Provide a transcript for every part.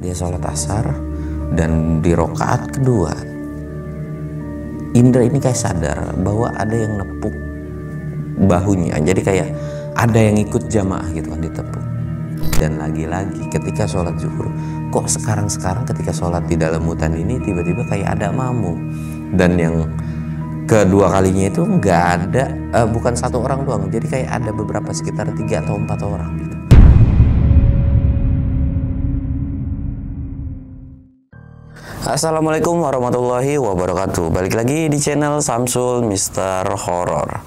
dia sholat asar dan di rakaat kedua Indra ini kayak sadar bahwa ada yang nepuk bahunya, jadi kayak ada yang ikut jamaah gitu kan, ditepuk. Dan lagi-lagi ketika sholat zuhur, kok sekarang ketika sholat di dalam hutan ini tiba-tiba kayak ada mamu. Dan yang kedua kalinya itu nggak ada, bukan satu orang doang, jadi kayak ada beberapa, sekitar 3 atau 4 orang gitu. Assalamualaikum warahmatullahi wabarakatuh. Balik lagi di channel Samsul Mister Horror.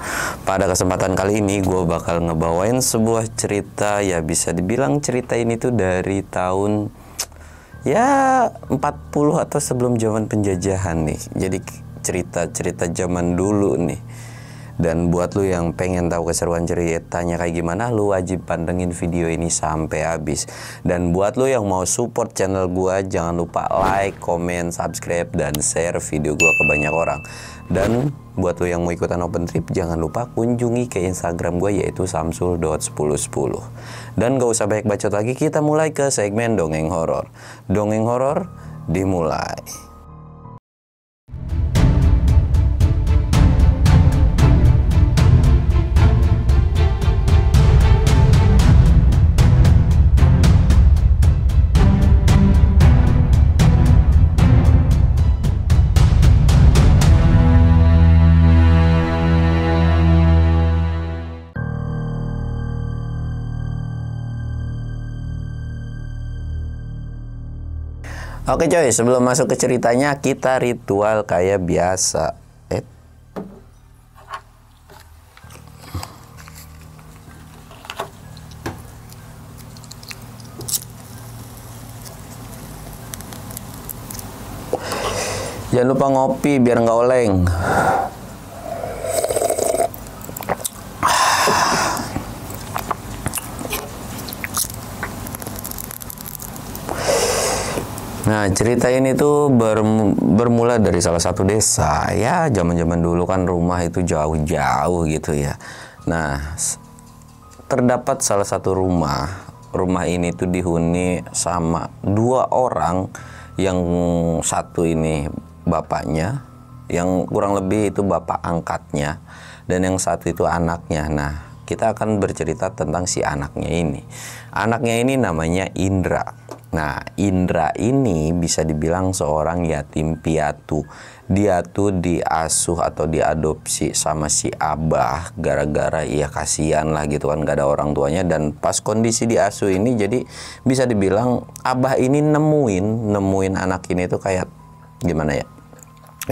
Pada kesempatan kali ini gue bakal ngebawain sebuah cerita, ya bisa dibilang cerita ini tuh dari tahun ya 40 atau sebelum zaman penjajahan nih. Jadi cerita zaman dulu nih. Dan buat lu yang pengen tahu keseruan ceritanya kayak gimana, lu wajib pantengin video ini sampai habis. Dan buat lu yang mau support channel gua, jangan lupa like, comment, subscribe, dan share video gua ke banyak orang. Dan buat lu yang mau ikutan open trip, jangan lupa kunjungi ke Instagram gua, yaitu samsul.1010. Dan gak usah banyak bacot lagi, kita mulai ke segmen dongeng horor. Dongeng horor dimulai. Oke coy, sebelum masuk ke ceritanya, kita ritual kayak biasa. Jangan lupa ngopi biar nggak oleng. Nah, cerita ini tuh bermula dari salah satu desa. Ya, zaman-zaman dulu kan rumah itu jauh-jauh gitu ya. Nah, terdapat salah satu rumah. Rumah ini tuh dihuni sama 2 orang. Yang satu ini bapaknya, yang kurang lebih itu bapak angkatnya, dan yang satu itu anaknya. Nah, kita akan bercerita tentang si anaknya ini. Anaknya ini namanya Indra. Nah, Indra ini bisa dibilang seorang yatim piatu. Dia tuh diasuh atau diadopsi sama si abah, gara-gara ya kasihan lah gitu kan, gak ada orang tuanya. Dan pas kondisi diasuh ini, jadi bisa dibilang abah ini nemuin anak ini tuh kayak gimana ya,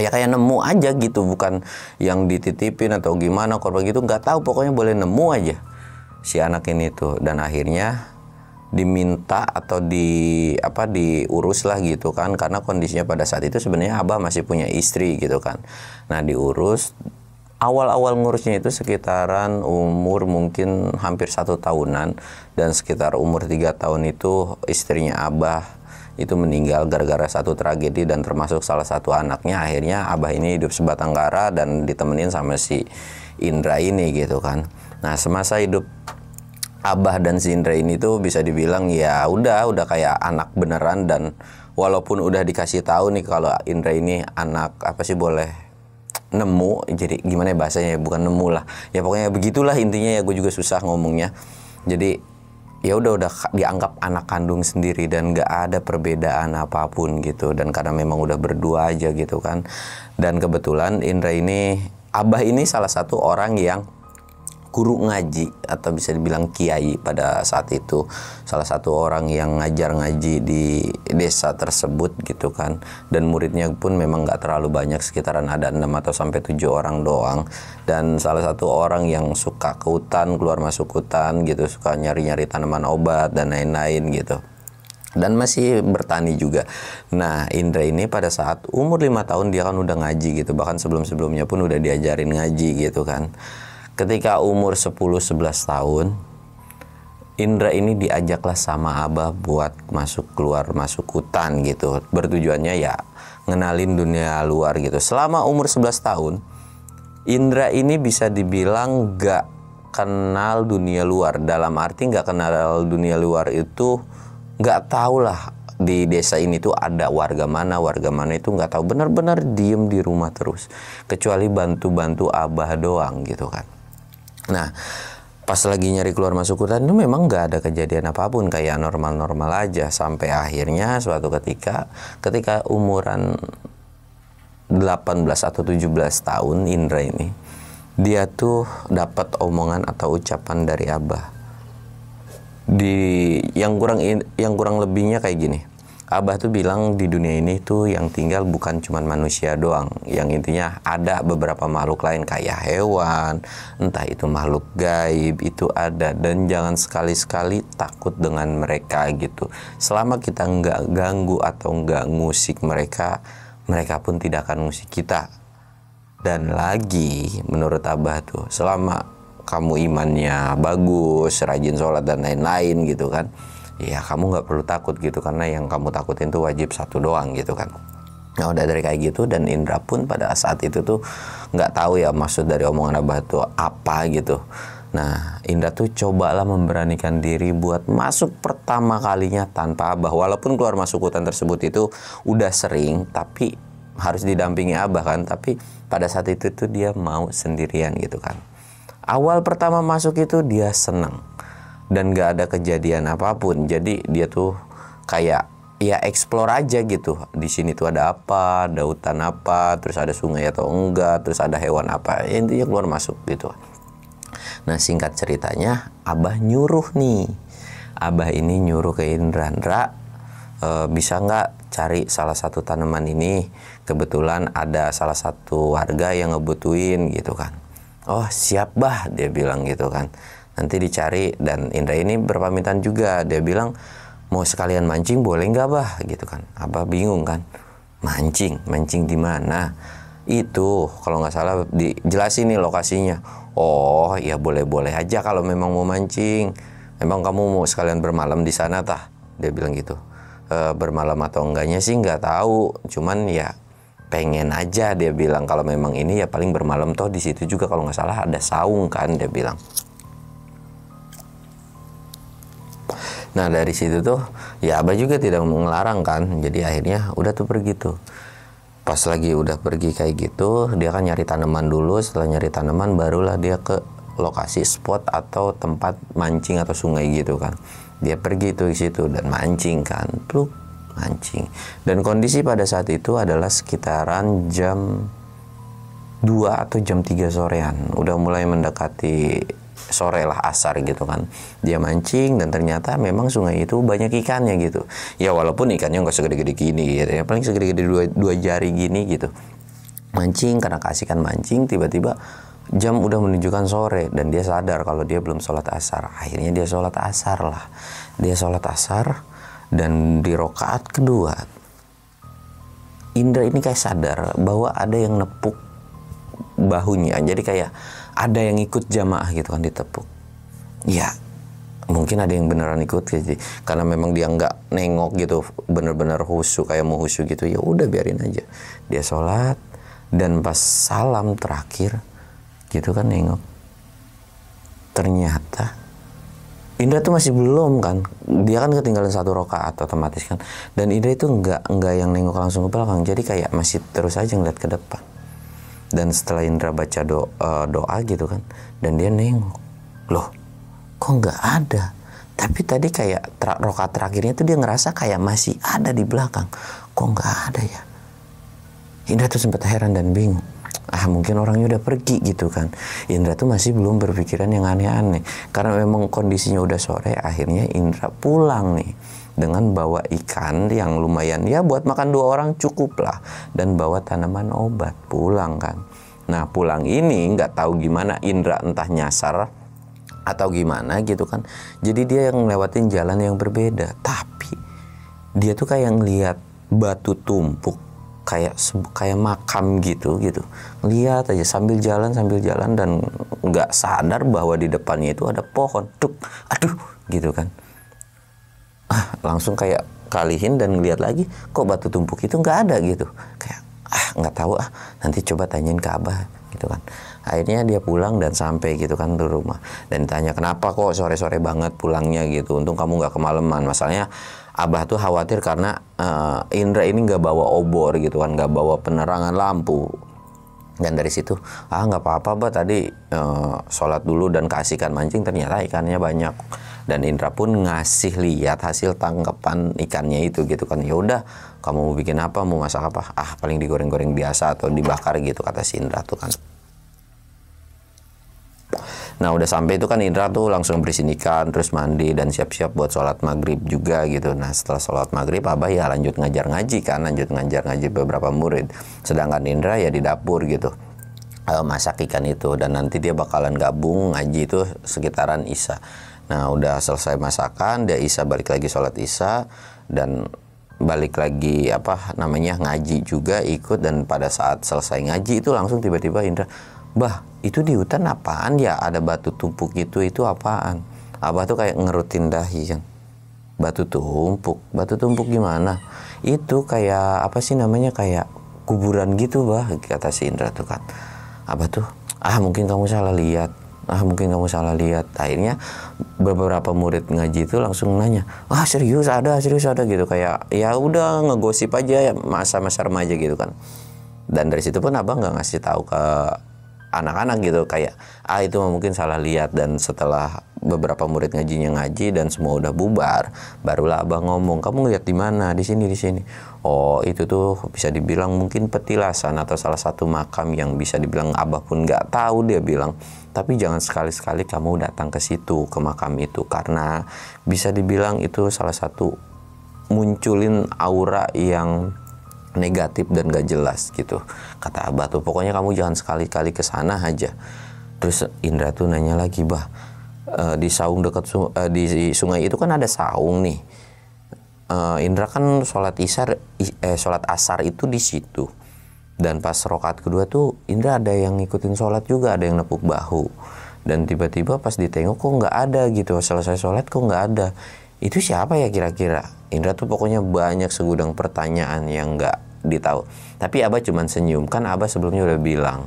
ya kayak nemu aja gitu, bukan yang dititipin atau gimana korban gitu, nggak tahu, pokoknya boleh nemu aja si anak ini tuh. Dan akhirnya diminta atau diurus lah gitu kan, karena kondisinya pada saat itu sebenarnya abah masih punya istri gitu kan. Nah, diurus, awal-awal ngurusnya itu sekitaran umur mungkin hampir 1 tahunan, dan sekitar umur 3 tahun itu istrinya abah itu meninggal gara-gara satu tragedi, dan termasuk salah satu anaknya. Akhirnya abah ini hidup sebatang kara dan ditemenin sama si Indra ini gitu kan. Nah, semasa hidup abah dan si Indra ini tuh bisa dibilang ya udah kayak anak beneran. Dan walaupun udah dikasih tahu nih kalau Indra ini anak apa sih, boleh nemu, jadi gimana ya bahasanya, bukan nemu lah ya, pokoknya begitulah intinya ya, gue juga susah ngomongnya. Jadi ya udah dianggap anak kandung sendiri dan gak ada perbedaan apapun gitu. Dan karena memang udah berdua aja gitu kan. Dan kebetulan Indra ini, abah ini salah satu orang yang guru ngaji atau bisa dibilang kiai pada saat itu, salah satu orang yang ngajar ngaji di desa tersebut gitu kan. Dan muridnya pun memang gak terlalu banyak, sekitaran ada 6 atau sampai 7 orang doang. Dan salah satu orang yang suka ke hutan, keluar masuk hutan gitu, suka nyari-nyari tanaman obat dan lain-lain gitu, dan masih bertani juga. Nah, Indra ini pada saat umur 5 tahun dia kan udah ngaji gitu, bahkan sebelum-sebelumnya pun udah diajarin ngaji gitu kan. Ketika umur 10-11 tahun, Indra ini diajaklah sama abah buat keluar masuk hutan gitu. Bertujuannya ya ngenalin dunia luar gitu. Selama umur 11 tahun, Indra ini bisa dibilang gak kenal dunia luar. Dalam arti gak kenal dunia luar itu, gak tahu lah di desa ini tuh ada warga mana itu nggak tahu, benar-benar diem di rumah terus, kecuali bantu-bantu Abah doang gitu kan. Nah, pas lagi nyari keluar masuk hutan itu memang nggak ada kejadian apapun, kayak normal-normal aja, sampai akhirnya suatu ketika umuran 18 atau 17 tahun Indra ini, dia tuh dapat omongan atau ucapan dari Abah. Yang kurang lebihnya kayak gini. Abah tuh bilang di dunia ini tuh yang tinggal bukan cuma manusia doang. Yang intinya ada beberapa makhluk lain kayak hewan, entah itu makhluk gaib, itu ada. Dan jangan sekali-sekali takut dengan mereka gitu. Selama kita nggak ganggu atau nggak ngusik mereka, mereka pun tidak akan ngusik kita. Dan lagi menurut Abah tuh, selama kamu imannya bagus, rajin sholat dan lain-lain gitu kan, ya kamu nggak perlu takut gitu, karena yang kamu takutin tuh wajib satu doang gitu kan. Nah udah dari kayak gitu, dan Indra pun pada saat itu tuh nggak tahu ya maksud dari omongan Abah tuh apa gitu. Nah Indra tuh cobalah memberanikan diri buat masuk pertama kalinya tanpa Abah, walaupun keluar masuk hutan tersebut itu udah sering, tapi harus didampingi Abah kan. Tapi pada saat itu tuh dia mau sendirian gitu kan. Awal pertama masuk itu dia senang dan gak ada kejadian apapun. Jadi dia tuh kayak ya explore aja gitu. Di sini tuh ada apa, ada hutan apa, terus ada sungai atau enggak, terus ada hewan apa. Intinya keluar masuk gitu. Nah singkat ceritanya, Abah nyuruh nih. Abah ini nyuruh ke Indra, bisa nggak cari salah satu tanaman ini? Kebetulan ada salah satu warga yang ngebutuhin gitu kan. Oh siap Bah, dia bilang gitu kan. Nanti dicari. Dan Indra ini berpamitan juga. Dia bilang, mau sekalian mancing boleh nggak Bah gitu kan. Abah bingung kan, mancing di mana? Itu kalau nggak salah dijelasin nih lokasinya. Oh ya boleh aja kalau memang mau mancing. Memang kamu mau sekalian bermalam di sana tah? Dia bilang gitu. Bermalam atau enggaknya sih nggak tahu, cuman ya pengen aja, dia bilang. Kalau memang ini ya paling bermalam, toh di situ juga kalau nggak salah ada saung kan, dia bilang. Nah dari situ tuh ya Abah juga tidak melarang kan. Jadi akhirnya udah tuh pergi tuh. Pas lagi udah pergi kayak gitu, dia kan nyari tanaman dulu. Setelah nyari tanaman barulah dia ke lokasi spot atau tempat mancing atau sungai gitu kan. Dia pergi tuh di situ dan mancing kan, pluk, mancing. Dan kondisi pada saat itu adalah sekitaran jam 2 atau jam 3 sorean. Udah mulai mendekati sore lah, asar gitu kan. Dia mancing dan ternyata memang sungai itu banyak ikannya gitu. Ya walaupun ikannya nggak segede-gede gini gitu ya, paling segede-gede dua jari gini gitu. Mancing, karena keasikan mancing, tiba-tiba jam udah menunjukkan sore dan dia sadar kalau dia belum sholat asar. Akhirnya dia sholat asar lah. Dia sholat asar dan di rokaat kedua Indra ini kayak sadar bahwa ada yang nepuk bahunya. Jadi kayak ada yang ikut jamaah gitu kan, ditepuk. Ya mungkin ada yang beneran ikut gitu. Karena memang dia nggak nengok gitu, bener-bener khusyuk kayak mau khusyuk gitu. Ya udah biarin aja. Dia sholat dan pas salam terakhir gitu kan nengok, ternyata Indra tuh masih belum kan, dia kan ketinggalan satu rakaat otomatis kan, dan Indra itu nggak yang nengok langsung ke belakang, jadi kayak masih terus aja ngeliat ke depan. Dan setelah Indra baca doa gitu kan, dan dia nengok, loh kok nggak ada, tapi tadi kayak rakaat terakhirnya tuh dia ngerasa kayak masih ada di belakang, kok nggak ada ya. Indra tuh sempat heran dan bingung. Mungkin orangnya udah pergi gitu kan. Indra tuh masih belum berpikiran yang aneh-aneh. Karena memang kondisinya udah sore, akhirnya Indra pulang nih. Dengan bawa ikan yang lumayan, ya buat makan 2 orang cukup lah. Dan bawa tanaman obat, pulang kan. Nah pulang ini nggak tahu gimana Indra, entah nyasar atau gimana gitu kan. Jadi dia yang ngelewatin jalan yang berbeda. Tapi dia tuh kayak ngeliat batu tumpuk, kayak makam gitu. Lihat aja sambil jalan dan nggak sadar bahwa di depannya itu ada pohon. Aduh gitu kan. Langsung kayak kalihin dan ngeliat lagi, kok batu tumpuk itu nggak ada gitu. Kayak nggak tahu, nanti coba tanyain ke Abah gitu kan. Akhirnya dia pulang dan sampai gitu kan di rumah. Dan ditanya, kenapa kok sore-sore banget pulangnya gitu, untung kamu nggak kemalaman. Masalahnya Abah tuh khawatir karena Indra ini nggak bawa obor gitu kan, nggak bawa penerangan lampu. Dan dari situ, nggak apa-apa bah, tadi sholat dulu dan keasikan mancing, ternyata ikannya banyak. Dan Indra pun ngasih lihat hasil tangkapan ikannya itu gitu kan. Ya udah, kamu mau bikin apa, mau masak apa? Paling digoreng-goreng biasa atau dibakar gitu, kata si Indra tuh kan. Nah udah sampai itu kan Indra tuh langsung bersihin ikan, terus mandi dan siap-siap buat sholat maghrib juga gitu. Nah setelah sholat maghrib Abah ya lanjut ngajar ngaji kan, lanjut ngajar ngaji beberapa murid. Sedangkan Indra ya di dapur gitu, masak ikan itu. Dan nanti dia bakalan gabung ngaji itu sekitaran Isya. Nah udah selesai masakan, dia Isya balik lagi sholat Isya dan balik lagi ngaji juga ikut. Dan pada saat selesai ngaji itu langsung tiba-tiba Indra, bah itu di hutan apaan ya, ada batu tumpuk itu apaan? Abah tuh kayak ngerutin dahi kan, batu tumpuk gimana? Itu kayak apa sih namanya, kayak kuburan gitu bah, kata si Indra tuh kan. Abah tuh mungkin kamu salah lihat, akhirnya beberapa murid ngaji itu langsung nanya, serius ada gitu, kayak ya udah ngegosip aja ya, masa-masa remaja gitu kan. Dan dari situ pun Abah nggak ngasih tahu ke anak-anak gitu, kayak itu mungkin salah lihat. Dan setelah beberapa murid ngajinya ngaji dan semua udah bubar, barulah Abah ngomong, kamu lihat di mana? Di sini. Oh itu tuh bisa dibilang mungkin petilasan atau salah satu makam yang bisa dibilang Abah pun nggak tahu, dia bilang. Tapi jangan sekali-sekali kamu datang ke situ, ke makam itu, karena bisa dibilang itu salah satu munculin aura yang negatif dan gak jelas gitu, kata Abah tuh. Pokoknya kamu jangan sekali-kali ke sana aja. Terus Indra tuh nanya lagi, bah di saung dekat di sungai itu kan ada saung nih. Indra kan sholat asar itu di situ. Dan pas rokaat kedua tuh Indra ada yang ngikutin sholat juga, ada yang nepuk bahu. Dan tiba-tiba pas ditengok kok nggak ada gitu, selesai sholat kok nggak ada. Itu siapa ya kira-kira? Indra tuh pokoknya banyak segudang pertanyaan yang nggak ditahu. Tapi Abah cuman senyum, kan Abah sebelumnya udah bilang,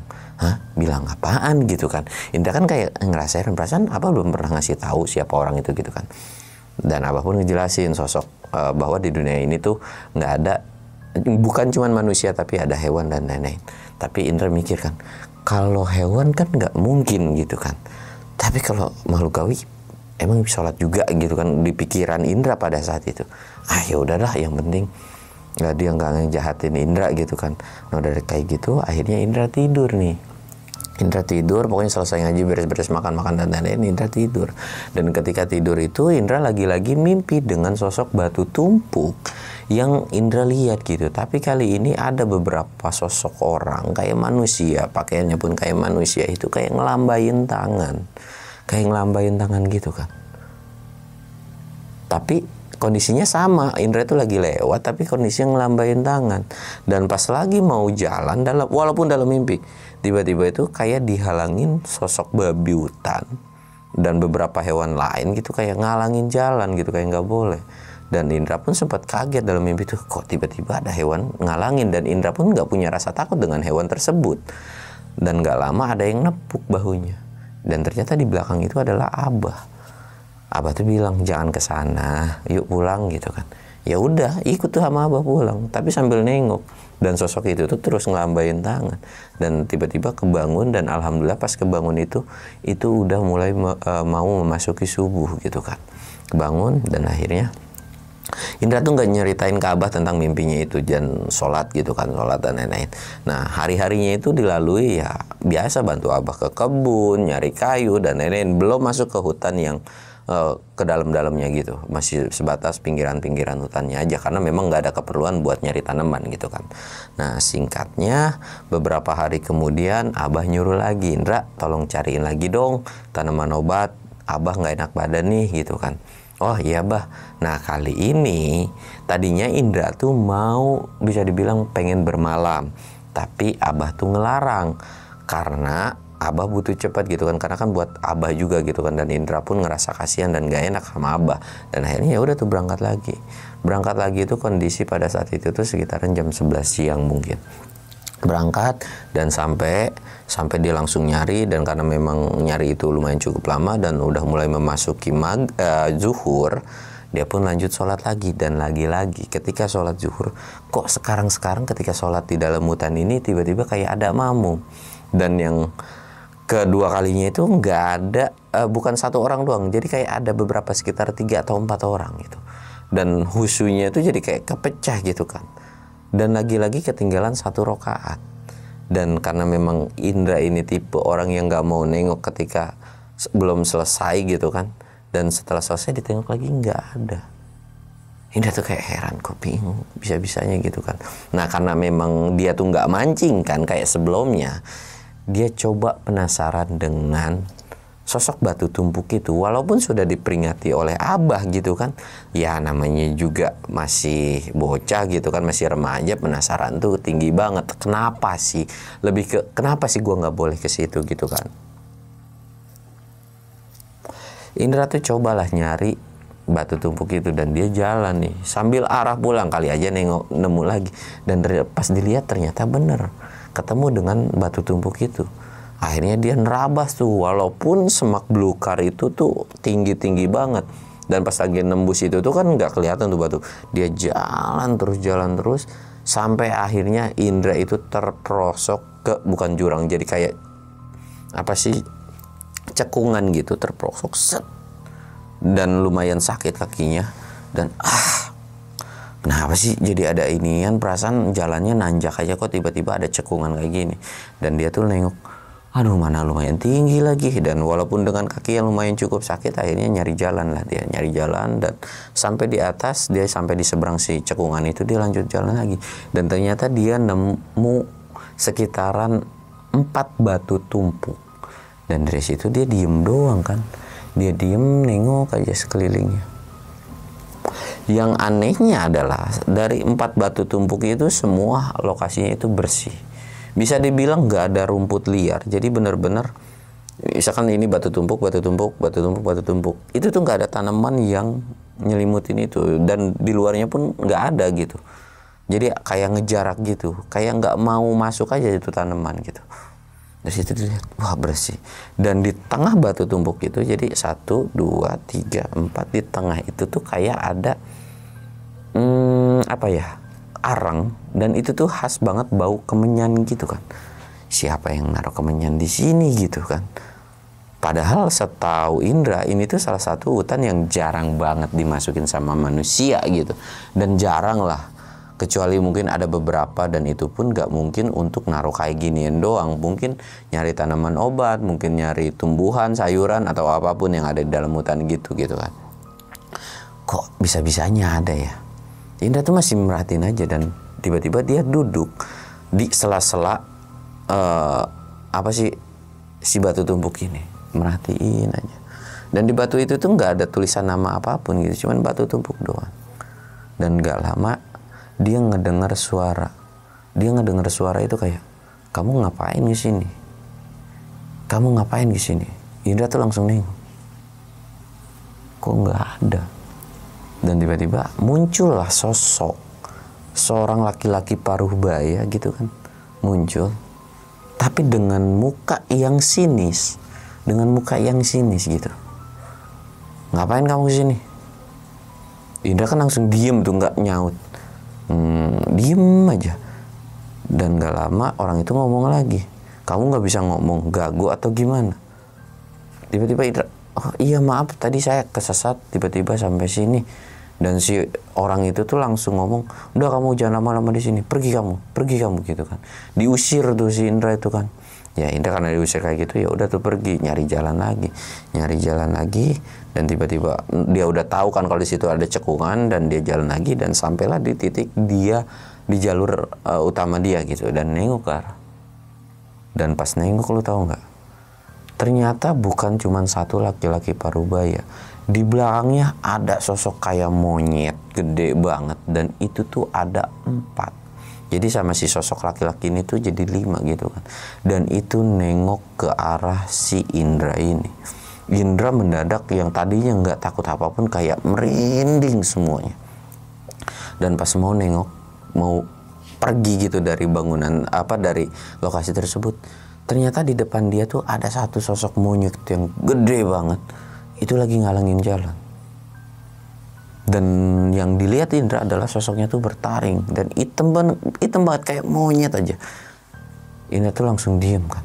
bilang apaan gitu kan. Indra kan kayak ngerasain perasaan Abah belum pernah ngasih tahu siapa orang itu gitu kan. Dan Abah pun ngejelasin sosok bahwa di dunia ini tuh nggak ada, bukan cuman manusia tapi ada hewan dan lain-lain. Tapi Indra mikir kan, kalau hewan kan nggak mungkin gitu kan. Tapi kalau makhluk gawi emang sholat juga gitu kan, di pikiran Indra pada saat itu. Ya udahlah, yang penting dia nggak ngejahatin Indra gitu kan. Nah dari kayak gitu akhirnya Indra tidur nih. Indra tidur, pokoknya selesai ngaji, beres-beres makan-makan dan lain-lain, Indra tidur. Dan ketika tidur itu Indra lagi-lagi mimpi dengan sosok batu tumpuk yang Indra lihat gitu. Tapi kali ini ada beberapa sosok orang kayak manusia, pakaiannya pun kayak manusia, itu kayak ngelambain tangan. Kayak ngelambain tangan gitu kan. Tapi kondisinya sama, Indra itu lagi lewat tapi kondisinya ngelambain tangan. Dan pas lagi mau jalan, walaupun dalam mimpi, tiba-tiba itu kayak dihalangin sosok babi hutan dan beberapa hewan lain gitu, kayak ngalangin jalan gitu, kayak nggak boleh. Dan Indra pun sempat kaget dalam mimpi itu, kok tiba-tiba ada hewan ngalangin. Dan Indra pun nggak punya rasa takut dengan hewan tersebut. Dan nggak lama ada yang nepuk bahunya. Dan ternyata di belakang itu adalah Abah. Abah tuh bilang, jangan ke sana, yuk pulang gitu kan. Ya udah, ikut tuh sama Abah pulang, tapi sambil nengok. Dan sosok itu tuh terus ngelambain tangan. Dan tiba-tiba kebangun, dan alhamdulillah pas kebangun itu udah mulai mau memasuki subuh gitu kan. Kebangun dan akhirnya Indra tuh nggak nyeritain ke Abah tentang mimpinya itu, dan sholat gitu kan, sholat dan lain-lain. Nah hari-harinya itu dilalui ya biasa, bantu Abah ke kebun, nyari kayu dan lain-lain. Belum masuk ke hutan yang ke dalam-dalamnya gitu, masih sebatas pinggiran-pinggiran hutannya aja, karena memang nggak ada keperluan buat nyari tanaman gitu kan. Nah singkatnya, beberapa hari kemudian Abah nyuruh lagi, Indra tolong cariin lagi dong tanaman obat, Abah nggak enak badan nih gitu kan. Oh iya Bah. Nah kali ini tadinya Indra tuh mau, bisa dibilang pengen bermalam, tapi Abah tuh ngelarang karena Abah butuh cepat gitu kan, karena kan buat Abah juga gitu kan. Dan Indra pun ngerasa kasihan dan gak enak sama Abah. Dan akhirnya ya udah tuh berangkat lagi itu kondisi pada saat itu tuh sekitaran jam 11 siang mungkin. Berangkat dan sampai dia langsung nyari. Dan karena memang nyari itu lumayan cukup lama dan udah mulai memasuki zuhur, Dia pun lanjut sholat lagi, dan lagi-lagi ketika sholat zuhur, kok sekarang ketika sholat di dalam hutan ini tiba-tiba kayak ada makmum. Dan yang kedua kalinya itu nggak ada, bukan satu orang doang, jadi kayak ada beberapa, sekitar 3 atau 4 orang gitu. Dan khusyunya itu jadi kayak kepecah gitu kan. Dan lagi-lagi ketinggalan 1 rakaat. Dan karena memang Indra ini tipe orang yang nggak mau nengok ketika belum selesai gitu kan, dan setelah selesai ditengok lagi nggak ada. Indra tuh kayak heran, kok bingung bisa-bisanya gitu kan. Nah karena memang dia tuh nggak mancing kan kayak sebelumnya, dia coba penasaran dengan sosok batu tumpuk itu. Walaupun sudah diperingati oleh abah gitu kan, ya namanya juga masih bocah gitu kan, masih remaja, penasaran tuh tinggi banget. Kenapa sih, lebih ke kenapa sih gua nggak boleh ke situ gitu kan. Indra tuh cobalah nyari batu tumpuk itu, dan dia jalan nih sambil arah pulang, kali aja nengok nemu lagi. Dan pas dilihat ternyata bener ketemu dengan batu tumpuk itu. Akhirnya dia nerabas tuh, walaupun semak belukar itu tuh tinggi-tinggi banget. Dan pas lagi nembus itu tuh kan nggak kelihatan tuh batu. Dia jalan terus sampai akhirnya Indra itu terperosok ke, bukan jurang, jadi kayak apa sih, cekungan gitu, terperosok set. Dan lumayan sakit kakinya. Dan kenapa sih jadi ada inian, perasaan jalannya nanjak aja kok tiba-tiba ada cekungan kayak gini. Dan dia tuh nengok, aduh mana lumayan tinggi lagi. Dan walaupun dengan kaki yang lumayan cukup sakit, akhirnya nyari jalan lah dia, nyari jalan. Dan sampai di atas, dia sampai di seberang si cekungan itu, dia lanjut jalan lagi. Dan ternyata dia nemu sekitaran 4 batu tumpuk. Dan dari situ dia diem doang kan. Dia diem nengok aja sekelilingnya. Yang anehnya adalah dari 4 batu tumpuk itu semua lokasinya itu bersih. Bisa dibilang nggak ada rumput liar. Jadi benar-benar misalkan ini batu tumpuk. Itu tuh nggak ada tanaman yang nyelimutin itu. Dan di luarnya pun nggak ada gitu. Jadi kayak ngejarak gitu. Kayak nggak mau masuk aja itu tanaman gitu. Dari situ dilihat, wah bersih. Dan di tengah batu tumpuk itu, jadi 1, 2, 3, 4, di tengah itu tuh kayak ada arang. Dan itu tuh khas banget bau kemenyan gitu kan. Siapa yang naruh kemenyan di sini gitu kan. Padahal setahu Indra ini tuh salah satu hutan yang jarang banget dimasukin sama manusia gitu. Dan jarang lah, kecuali mungkin ada beberapa, dan itu pun gak mungkin untuk naruh kayak ginian doang. Mungkin nyari tanaman obat, mungkin nyari tumbuhan, sayuran, atau apapun yang ada di dalam hutan gitu kan. Kok bisa-bisanya ada ya? Indra tuh masih merhatiin aja, dan tiba-tiba dia duduk di sela-sela si batu tumpuk ini, merhatiin aja. Dan di batu itu tuh gak ada tulisan nama apapun gitu, cuman batu tumpuk doang. Dan gak lama dia ngedengar suara. Dia ngedengar suara itu kayak, kamu ngapain di sini? Kamu ngapain di sini? Indra tuh langsung nengok. Kok nggak ada? Dan tiba-tiba muncullah sosok seorang laki-laki paruh baya gitu kan, muncul. Tapi dengan muka yang sinis, gitu. Ngapain kamu di sini? Indra kan langsung diem tuh, nggak nyaut. Diem aja. Dan gak lama orang itu ngomong lagi, kamu gak bisa ngomong, gagu atau gimana? Tiba-tiba Indra, oh iya maaf tadi saya kesesat tiba-tiba sampai sini. Dan si orang itu tuh langsung ngomong, udah kamu jangan lama-lama di sini, pergi kamu gitu kan. Diusir tuh si Indra itu kan. Ya Indra karena diusir kayak gitu, ya udah tuh pergi nyari jalan lagi. Dan tiba-tiba dia udah tahu kan kalau di situ ada cekungan, dan dia jalan lagi dan sampailah di titik dia di jalur utama dia gitu, dan nengok ke arah. Dan pas nengok, lu tahu nggak? Ternyata bukan cuma satu laki-laki parubaya. Di belakangnya ada sosok kayak monyet gede banget, dan itu tuh ada 4. Jadi sama si sosok laki-laki ini tuh jadi 5 gitu kan. Dan itu nengok ke arah si Indra ini. Indra mendadak yang tadinya nggak takut apapun kayak merinding semuanya. Dan pas mau nengok, mau pergi gitu dari bangunan dari lokasi tersebut, ternyata di depan dia tuh ada satu sosok monyet yang gede banget. Itu lagi ngalangin jalan. Dan yang dilihat Indra adalah sosoknya tuh bertaring dan hitam banget kayak monyet aja. Indra tuh langsung diem kan.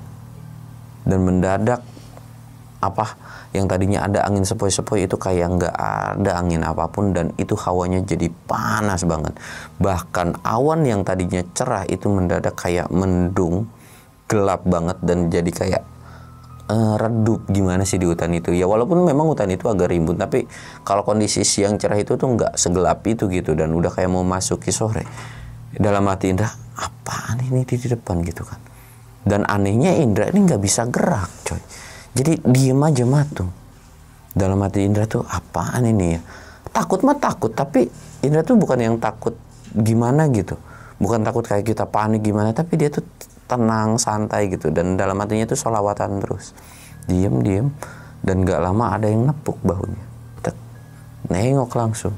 Dan mendadak apa yang tadinya ada angin sepoi-sepoi itu kayak nggak ada angin apapun, dan itu hawanya jadi panas banget. Bahkan awan yang tadinya cerah itu mendadak kayak mendung, gelap banget, dan jadi kayak redup gimana sih di hutan itu ya. Walaupun memang hutan itu agak rimbun, tapi kalau kondisi siang cerah itu tuh nggak segelap itu gitu, dan udah kayak mau masuki sore. Dalam hati Indra, apaan ini di depan gitu kan. Dan anehnya Indra ini nggak bisa gerak coy, jadi diem aja matung. Dalam hati Indra tuh apaan ini ya. Takut mah takut, tapi Indra tuh bukan yang takut gimana gitu, bukan takut kayak kita panik gimana, tapi dia tuh tenang, santai gitu. Dan dalam hatinya tuh sholawatan terus. Diem. Dan gak lama ada yang nepuk bahunya. Tek. Nengok langsung.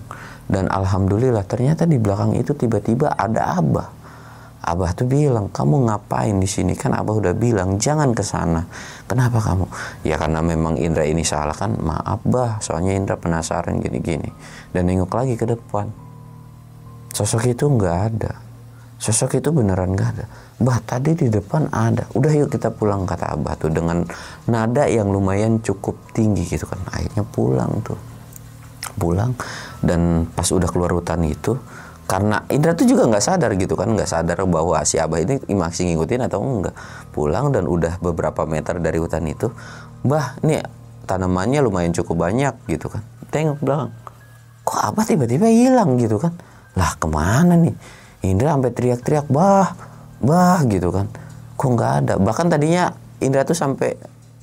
Dan alhamdulillah ternyata di belakang itu tiba-tiba ada Abah. Abah tuh bilang, kamu ngapain di sini? Kan Abah udah bilang jangan ke sana. Kenapa kamu? Ya karena memang Indra ini salah kan. Maaf Bah, soalnya Indra penasaran gini-gini. Dan nengok lagi ke depan. Sosok itu nggak ada. Sosok itu beneran nggak ada. Bah, tadi di depan ada. Udah yuk kita pulang, kata Abah tuh dengan nada yang lumayan cukup tinggi gitu kan. Akhirnya pulang tuh. Pulang, dan pas udah keluar hutan itu, karena Indra tuh juga nggak sadar gitu kan, nggak sadar bahwa si Abah ini masih ngikutin atau enggak. Pulang dan udah beberapa meter dari hutan itu, Bah, ini tanamannya lumayan cukup banyak gitu kan. Tengok belakang, kok Abah tiba-tiba hilang gitu kan. Lah kemana nih? Indra sampai teriak-teriak, bah gitu kan. Kok nggak ada? Bahkan tadinya Indra tuh sampai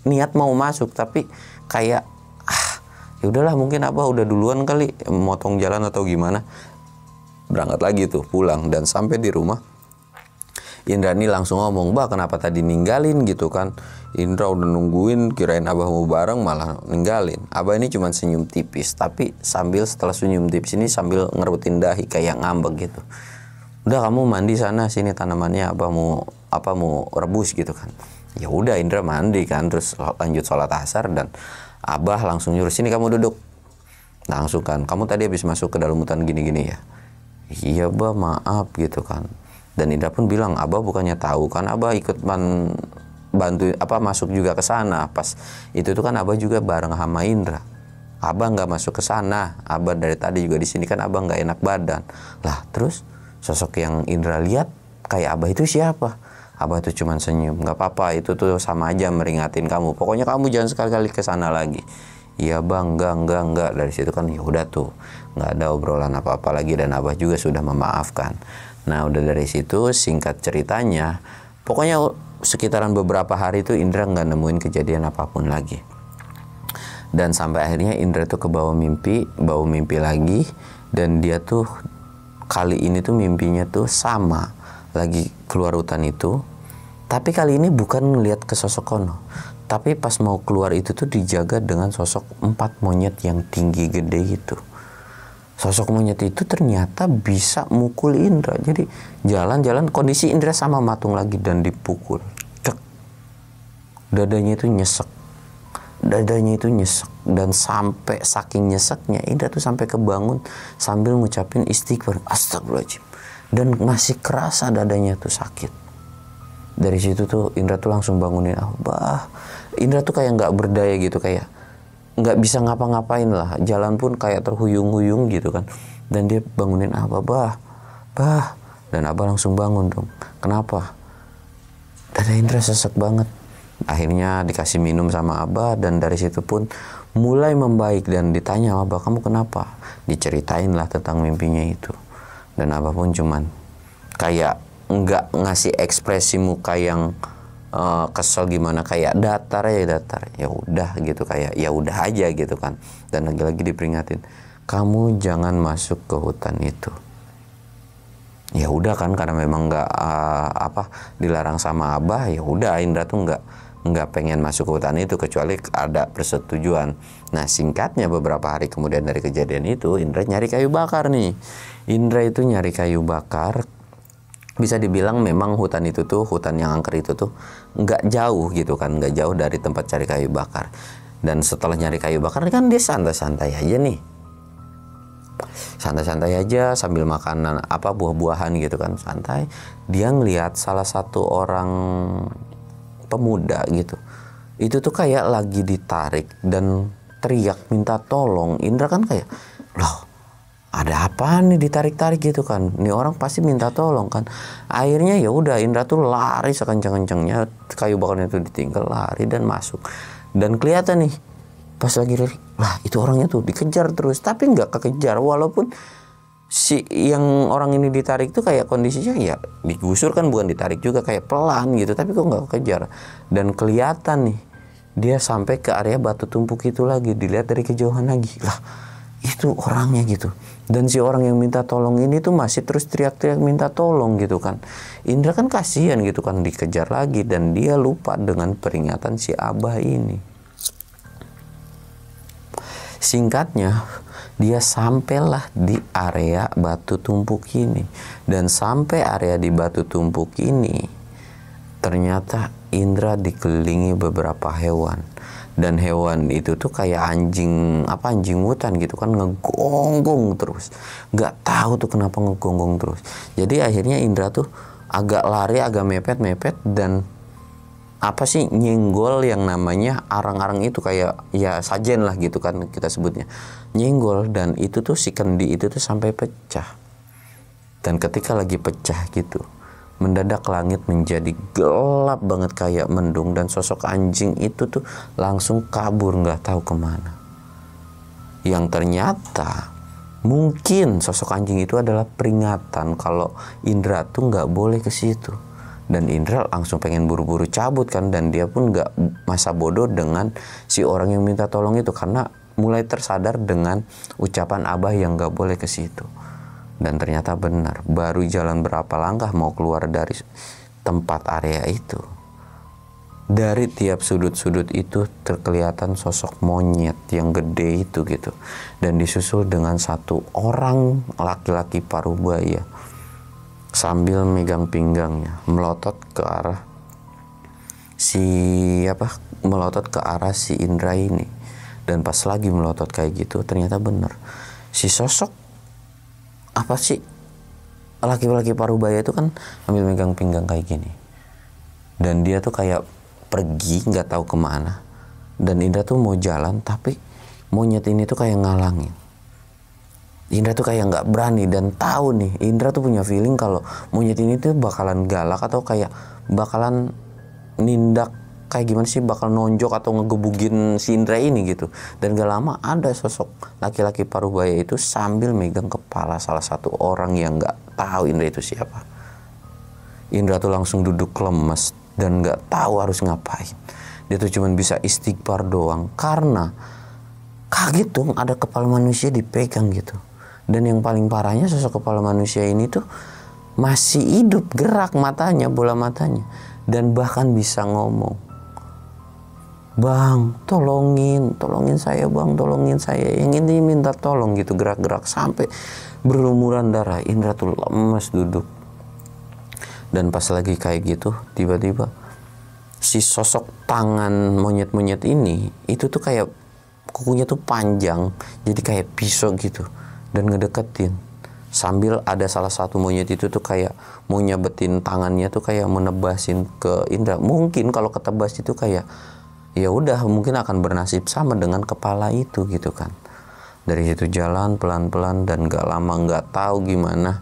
niat mau masuk, tapi kayak ya udahlah, mungkin Abah udah duluan kali motong jalan atau gimana. Berangkat lagi tuh pulang, dan sampai di rumah Indra ini langsung ngomong, Bah kenapa tadi ninggalin gitu kan. Indra udah nungguin, kirain Abah mau bareng malah ninggalin. Abah ini cuma senyum tipis, tapi setelah senyum tipis ini sambil ngerebutin dahi kayak ngambek gitu. Udah kamu mandi sana sini tanamannya, Abah mau rebus gitu kan. Ya udah Indra mandi kan, terus lanjut sholat asar, dan Abah langsung nyuruh, sini kamu duduk. Langsung kan, kamu tadi habis masuk ke dalam hutan gini-gini ya. Iya Bah, maaf gitu kan. Dan Indra pun bilang, Abah bukannya tahu kan, Abah ikut bantu masuk juga ke sana. Pas itu tuh kan Abah juga bareng sama Indra. Abah nggak masuk ke sana, Abah dari tadi juga di sini kan, Abah nggak enak badan. Lah terus sosok yang Indra lihat kayak Abah itu siapa? Abah tuh cuman senyum, nggak apa-apa, itu tuh sama aja meringatin kamu. Pokoknya kamu jangan sekali-kali ke sana lagi. Iya Bang, enggak. Dari situ kan ya udah tuh, nggak ada obrolan apa-apa lagi, dan Abah juga sudah memaafkan. Nah udah dari situ singkat ceritanya, pokoknya sekitaran beberapa hari itu Indra nggak nemuin kejadian apapun lagi. Dan sampai akhirnya Indra tuh bawa mimpi lagi, dan dia tuh kali ini tuh mimpinya tuh sama, lagi keluar hutan itu, tapi kali ini bukan ngeliat ke sosok kono, tapi pas mau keluar itu tuh dijaga dengan sosok 4 monyet yang tinggi gede itu. Sosok monyet itu ternyata bisa mukul Indra. Jadi jalan-jalan kondisi Indra sama matung lagi dan dipukul. Cek. Dadanya itu nyesek. Dan sampai saking nyeseknya Indra tuh sampai kebangun sambil ngucapin istighfar, astagfirullahaladzim. Dan masih kerasa dadanya tuh sakit. Dari situ tuh Indra tuh langsung bangunin Abah. Indra tuh kayak nggak berdaya gitu, kayak nggak bisa ngapa-ngapain lah. Jalan pun kayak terhuyung-huyung gitu kan. Dan dia bangunin Abah, bah. Dan Abah langsung bangun dong. Kenapa? Dada Indra sesek banget. Akhirnya dikasih minum sama Abah, dan dari situ pun mulai membaik. Dan ditanya, Abah kamu kenapa? Diceritain lah tentang mimpinya itu. Dan Abah pun cuman kayak nggak ngasih ekspresi muka yang kesel gimana, kayak datar. Ya udah gitu, kayak ya udah aja gitu kan. Dan lagi-lagi diperingatin, kamu jangan masuk ke hutan itu. Ya udah kan, karena memang nggak dilarang sama Abah, ya udah Indra tuh nggak pengen masuk ke hutan itu kecuali ada persetujuan. Nah singkatnya beberapa hari kemudian dari kejadian itu, Indra nyari kayu bakar nih. Indra itu nyari kayu bakar. Bisa dibilang memang hutan itu tuh, hutan yang angker itu tuh nggak jauh gitu kan, nggak jauh dari tempat cari kayu bakar. Dan setelah nyari kayu bakar kan dia santai-santai aja nih. santai-santai aja sambil makanan apa buah-buahan gitu kan, santai. Dia ngelihat salah satu orang pemuda gitu, itu tuh kayak lagi ditarik dan teriak minta tolong. Indra kan kayak, loh ada apa nih ditarik-tarik gitu kan, ini orang pasti minta tolong kan. Akhirnya ya udah Indra tuh lari sekencang-kencangnya, kayu bakarnya tuh ditinggal, lari dan masuk. Dan kelihatan nih pas lagi lari, lah itu orangnya tuh dikejar terus, tapi nggak kekejar, walaupun si yang orang ini ditarik tuh kayak kondisinya ya digusur kan, bukan ditarik juga, kayak pelan gitu, tapi kok nggak kekejar. Dan kelihatan nih dia sampai ke area batu tumpuk itu lagi, dilihat dari kejauhan lagi, lah itu orangnya gitu. Dan si orang yang minta tolong ini tuh masih terus teriak-teriak minta tolong gitu kan. Indra kan kasihan gitu kan, dikejar lagi, dan dia lupa dengan peringatan si Abah ini. Singkatnya, dia sampailah di area batu tumpuk ini. Dan sampai area di batu tumpuk ini, ternyata Indra dikelilingi beberapa hewan. Dan hewan itu tuh kayak anjing hutan gitu kan, ngegonggong terus. Nggak tahu tuh kenapa ngegonggong terus. Jadi akhirnya Indra tuh agak lari, agak mepet dan nyenggol yang namanya arang-arang itu, kayak ya sajen lah gitu kan kita sebutnya. Nyenggol, dan itu tuh si kendi itu tuh sampai pecah. Dan ketika lagi pecah gitu, mendadak langit menjadi gelap banget kayak mendung, dan sosok anjing itu tuh langsung kabur nggak tahu kemana. Yang ternyata mungkin sosok anjing itu adalah peringatan kalau Indra tuh nggak boleh ke situ. Dan Indra langsung pengen buru-buru cabut kan, dan dia pun nggak masa bodoh dengan si orang yang minta tolong itu, karena mulai tersadar dengan ucapan Abah yang nggak boleh ke situ. Dan ternyata benar, baru jalan berapa langkah mau keluar dari tempat area itu, dari tiap sudut-sudut itu terkelihatan sosok monyet yang gede itu gitu. Dan disusul dengan satu orang laki-laki parubaya sambil megang pinggangnya, melotot ke arah si Indra ini. Dan pas lagi melotot kayak gitu, ternyata benar si sosok laki-laki parubaya itu kan ambil megang pinggang kayak gini, dan dia tuh kayak pergi nggak tahu kemana. Dan Indra tuh mau jalan, tapi monyet ini tuh kayak ngalangin. Indra tuh kayak nggak berani, dan tahu nih Indra tuh punya feeling kalau monyet ini tuh bakalan galak atau kayak bakalan nindak kayak gimana sih, bakal nonjok atau ngegebugin si Indra ini gitu. Dan gak lama ada sosok laki-laki parubaya itu sambil megang kepala salah satu orang yang gak tahu Indra itu siapa. Indra tuh langsung duduk lemes dan gak tahu harus ngapain. Dia tuh cuma bisa istighfar doang, karena kaget dong ada kepala manusia dipegang gitu. Dan yang paling parahnya, sosok kepala manusia ini tuh masih hidup, gerak matanya, bola matanya, dan bahkan bisa ngomong. Bang, tolongin saya bang, tolongin saya. Yang ini minta tolong gitu, gerak-gerak sampai berlumuran darah. Indra tuh lemes duduk. Dan pas lagi kayak gitu, tiba-tiba si sosok tangan monyet-monyet ini, itu tuh kayak kukunya tuh panjang, jadi kayak pisau gitu, dan ngedeketin. Sambil ada salah satu monyet itu tuh kayak mau nyebetin tangannya tuh kayak menebasin ke Indra. Mungkin kalau ketebas itu kayak ya udah mungkin akan bernasib sama dengan kepala itu gitu kan. Dari situ jalan pelan-pelan, dan gak lama gak tahu gimana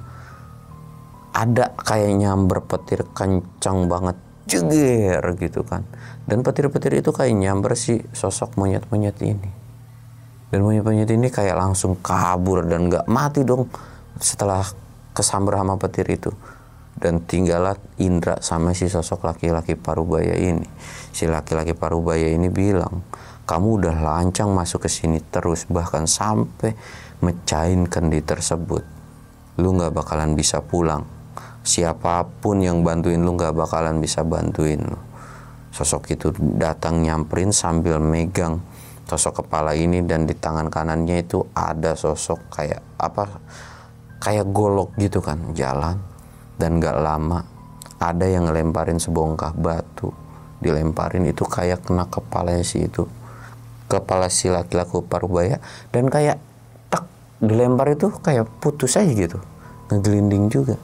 ada kayak nyamber petir kencang banget, jeger gitu kan. Dan petir-petir itu kayak nyamber si sosok monyet-monyet ini. Dan monyet-monyet ini kayak langsung kabur dan gak mati dong setelah kesamber sama petir itu. Dan tinggallah Indra sama si sosok laki-laki parubaya ini. Si laki-laki parubaya ini bilang, kamu udah lancang masuk ke sini terus, bahkan sampai mecahin kendi tersebut. Lu gak bakalan bisa pulang. Siapapun yang bantuin lu gak bakalan bisa bantuin lu. Sosok itu datang nyamperin sambil megang sosok kepala ini, dan di tangan kanannya itu ada sosok kayak golok gitu kan, jalan. Dan gak lama ada yang ngelemparin sebongkah batu, dilemparin itu kayak kena kepala si laki-laki parubaya, dan kayak tek dilempar itu kayak putus aja gitu, ngegelinding juga.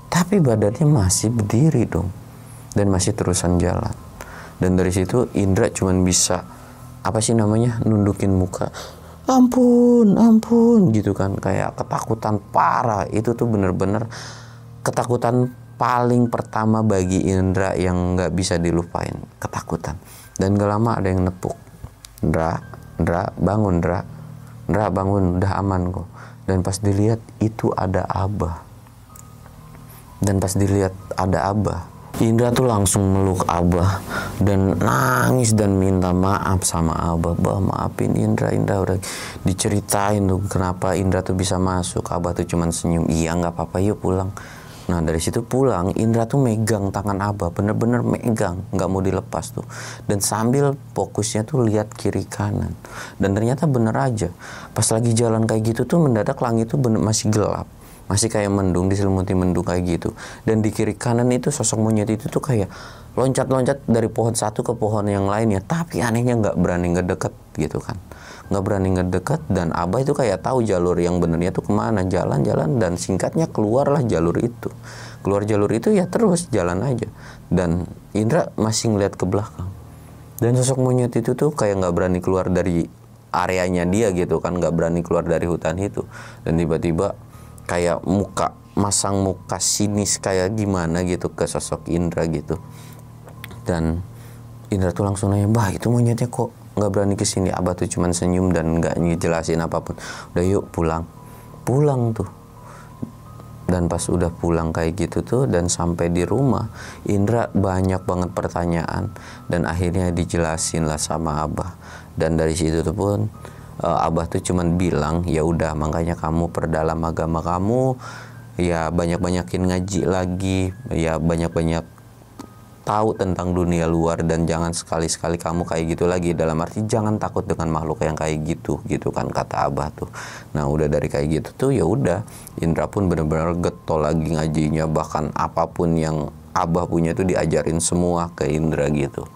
Tapi badannya masih berdiri dong, dan masih terusan jalan. Dan dari situ Indra cuman bisa apa sih namanya, nundukin muka, ampun ampun gitu kan, kayak ketakutan parah. Itu tuh bener-bener ketakutan paling pertama bagi Indra yang nggak bisa dilupain, ketakutan. Dan gak lama ada yang nepuk, Indra bangun, Indra bangun, udah aman kok. Dan pas dilihat itu ada Abah. Indra tuh langsung meluk Abah dan nangis dan minta maaf sama Abah. Bah, maafin Indra udah diceritain tuh kenapa Indra tuh bisa masuk. Abah tuh cuman senyum, iya nggak apa-apa, yuk pulang. Nah dari situ pulang, Indra tuh megang tangan Abah, bener-bener megang, nggak mau dilepas tuh. Dan sambil fokusnya tuh lihat kiri kanan. Dan ternyata bener aja, pas lagi jalan kayak gitu tuh mendadak langit tuh masih gelap. Masih kayak mendung, diselimuti mendung kayak gitu. Dan di kiri kanan itu sosok monyet itu tuh kayak loncat-loncat dari pohon satu ke pohon yang lainnya. Tapi anehnya nggak berani ngedeket gitu kan. Nggak berani ngedeket, dan Abah itu kayak tahu jalur yang benernya tuh kemana. Jalan-jalan, dan singkatnya keluarlah jalur itu. Keluar jalur itu ya terus jalan aja. Dan Indra masih ngeliat ke belakang. Dan sosok monyet itu tuh kayak nggak berani keluar dari areanya dia gitu kan. Nggak berani keluar dari hutan itu. Dan tiba-tiba kayak masang muka sinis kayak gimana gitu ke sosok Indra gitu. Dan Indra tuh langsung nanya, bah itu monyetnya kok nggak berani kesini? Abah tuh cuman senyum dan nggak ngejelasin apapun. Udah yuk pulang tuh. Dan pas udah pulang kayak gitu tuh, dan sampai di rumah, Indra banyak banget pertanyaan, dan akhirnya dijelasin lah sama Abah. Dan dari situ tuh pun Abah tuh cuman bilang, ya udah makanya kamu perdalam agama kamu, ya banyak-banyakin ngaji lagi, ya banyak-banyak tahu tentang dunia luar, dan jangan sekali-sekali kamu kayak gitu lagi. Dalam arti jangan takut dengan makhluk yang kayak gitu kan kata Abah tuh. Nah udah dari kayak gitu tuh ya udah, Indra pun benar-benar getol lagi ngajinya, bahkan apapun yang Abah punya tuh diajarin semua ke Indra gitu.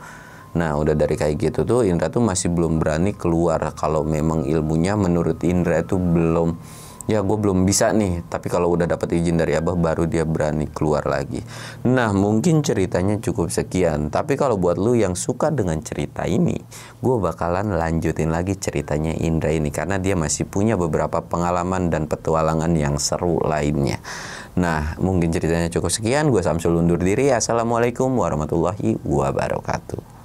Nah udah dari kayak gitu tuh Indra tuh masih belum berani keluar. Kalau memang ilmunya menurut Indra itu belum, ya gue belum bisa nih. Tapi kalau udah dapat izin dari Abah baru dia berani keluar lagi. Nah mungkin ceritanya cukup sekian. Tapi kalau buat lu yang suka dengan cerita ini, gue bakalan lanjutin lagi ceritanya Indra ini, karena dia masih punya beberapa pengalaman dan petualangan yang seru lainnya. Nah mungkin ceritanya cukup sekian. Gue Samsul undur diri. Assalamualaikum warahmatullahi wabarakatuh.